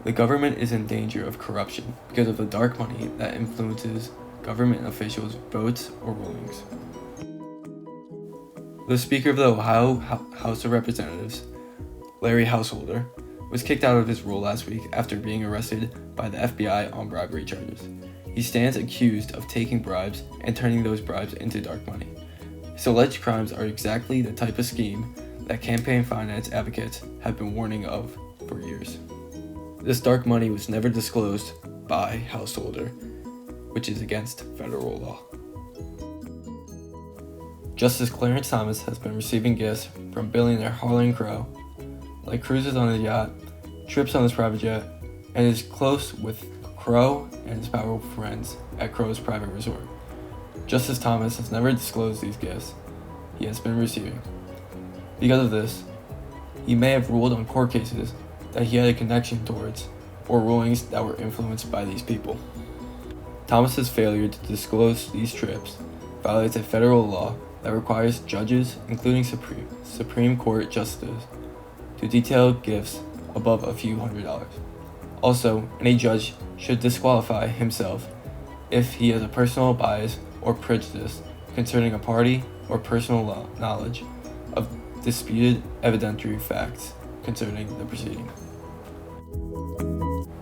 The government is in danger of corruption because of the dark money that influences government officials' votes or rulings. The Speaker of the Ohio House of Representatives, Larry Householder, was kicked out of his role last week after being arrested by the FBI on bribery charges. He stands accused of taking bribes and turning those bribes into dark money. His alleged crimes are exactly the type of scheme that campaign finance advocates have been warning of for years. This dark money was never disclosed by Householder, which is against federal law. Justice Clarence Thomas has been receiving gifts from billionaire Harlan Crow, like cruises on his yacht, trips on his private jet, and is close with Crow and his powerful friends at Crow's private resort. Justice Thomas has never disclosed these gifts he has been receiving. Because of this, he may have ruled on court cases that he had a connection towards, or rulings that were influenced by these people. Thomas's failure to disclose these trips violates a federal law that requires judges, including Supreme Court justices, to detail gifts above a few $100s. Also, any judge should disqualify himself if he has a personal bias or prejudice concerning a party or personal knowledge of disputed evidentiary facts concerning the proceeding.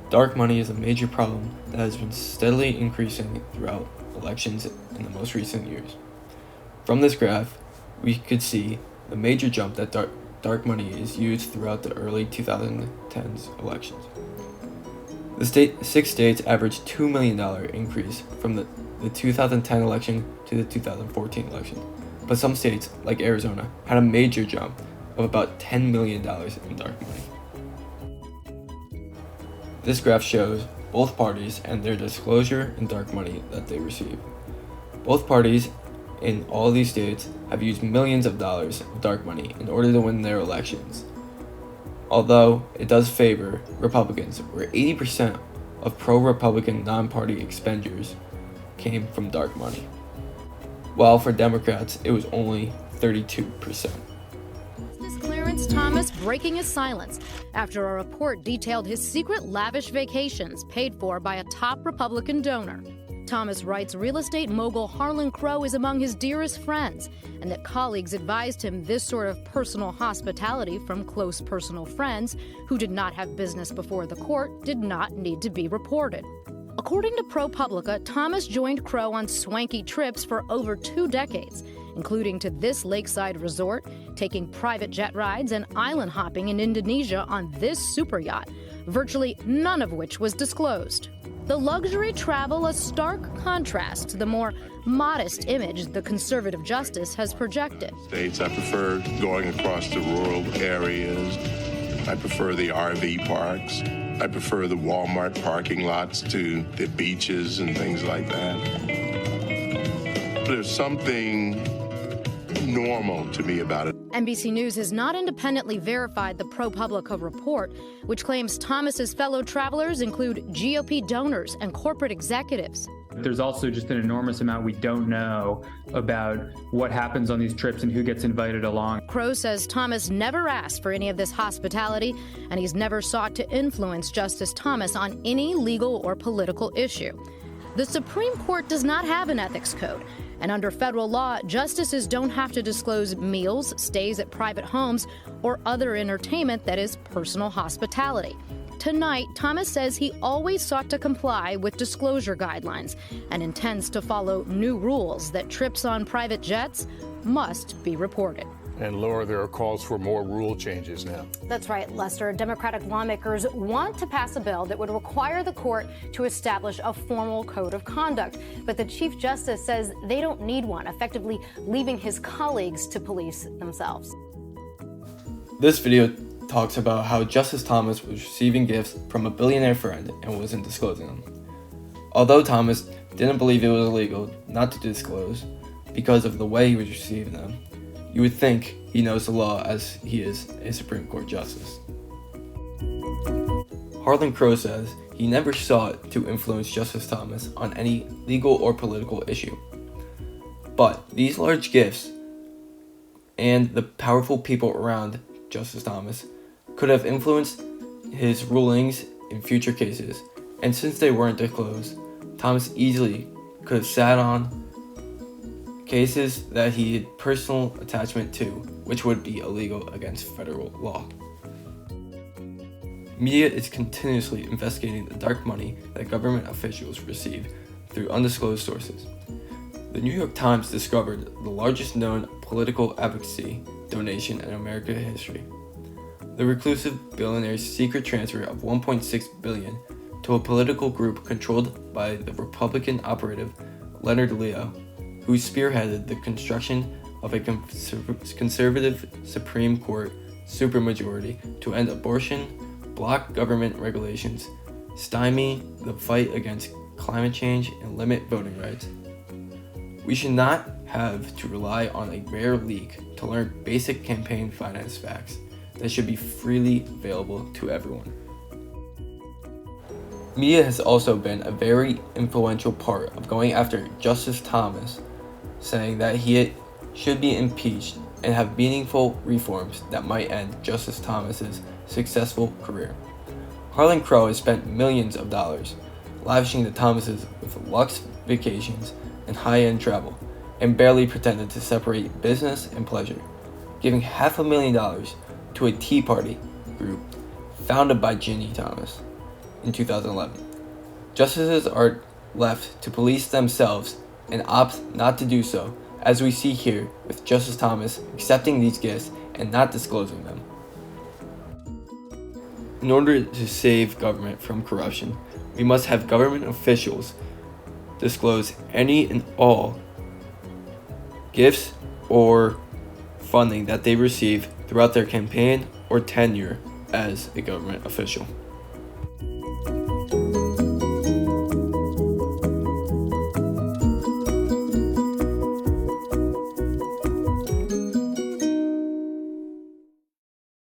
Dark money is a major problem that has been steadily increasing throughout elections in the most recent years. From this graph, we could see the major jump that dark money is used throughout the early 2010s elections. The 6 states averaged $2 million increase from the 2010 election to the 2014 election, but some states, like Arizona, had a major jump of about $10 million in dark money. This graph shows both parties and their disclosure in dark money that they receive. Both parties in all these states have used millions of dollars of dark money in order to win their elections. Although it does favor Republicans, where 80% of pro-Republican non-party expenditures came from dark money, while for Democrats it was only 32%. Clarence Thomas breaking his silence after a report detailed his secret lavish vacations paid for by a top Republican donor. Thomas writes real estate mogul Harlan Crow is among his dearest friends, and that colleagues advised him this sort of personal hospitality from close personal friends who did not have business before the court did not need to be reported. According to ProPublica, Thomas joined Crow on swanky trips for over 2 decades, including to this lakeside resort, taking private jet rides and island hopping in Indonesia on this super yacht, virtually none of which was disclosed. The luxury travel a stark contrast to the more modest image the conservative justice has projected. States, I prefer going across the rural areas. I prefer the RV parks. I prefer the Walmart parking lots to the beaches and things like that. There's something normal to me about it. NBC News has not independently verified the ProPublica report, which claims Thomas's fellow travelers include GOP donors and corporate executives. There's also just an enormous amount we don't know about what happens on these trips and who gets invited along. Crow says Thomas never asked for any of this hospitality, and he's never sought to influence Justice Thomas on any legal or political issue. The Supreme Court does not have an ethics code, and under federal law, justices don't have to disclose meals, stays at private homes, or other entertainment that is personal hospitality. Tonight, Thomas says he always sought to comply with disclosure guidelines and intends to follow new rules that trips on private jets must be reported. And Laura, there are calls for more rule changes now. That's right, Lester. Democratic lawmakers want to pass a bill that would require the court to establish a formal code of conduct. But the Chief Justice says they don't need one, effectively leaving his colleagues to police themselves. This video talks about how Justice Thomas was receiving gifts from a billionaire friend and wasn't disclosing them. Although Thomas didn't believe it was illegal not to disclose because of the way he was receiving them, you would think he knows the law as he is a Supreme Court justice. Harlan Crow says he never sought to influence Justice Thomas on any legal or political issue. But these large gifts and the powerful people around Justice Thomas could have influenced his rulings in future cases, and since they weren't disclosed, Thomas easily could have sat on cases that he had personal attachment to, which would be illegal against federal law. Media is continuously investigating the dark money that government officials receive through undisclosed sources. The New York Times discovered the largest known political advocacy donation in American history. The reclusive billionaire's secret transfer of $1.6 billion to a political group controlled by the Republican operative Leonard Leo, who spearheaded the construction of a conservative Supreme Court supermajority to end abortion, block government regulations, stymie the fight against climate change, and limit voting rights. We should not have to rely on a rare leak to learn basic campaign finance facts that should be freely available to everyone. Media has also been a very influential part of going after Justice Thomas, saying that he should be impeached and have meaningful reforms that might end Justice Thomas's successful career. Harlan Crow has spent millions of dollars lavishing the Thomases with luxe vacations and high-end travel, and barely pretended to separate business and pleasure, giving $500,000 to a Tea Party group founded by Ginny Thomas in 2011. Justices are left to police themselves and opt not to do so, as we see here with Justice Thomas accepting these gifts and not disclosing them. In order to save government from corruption, we must have government officials disclose any and all gifts or funding that they receive throughout their campaign or tenure as a government official.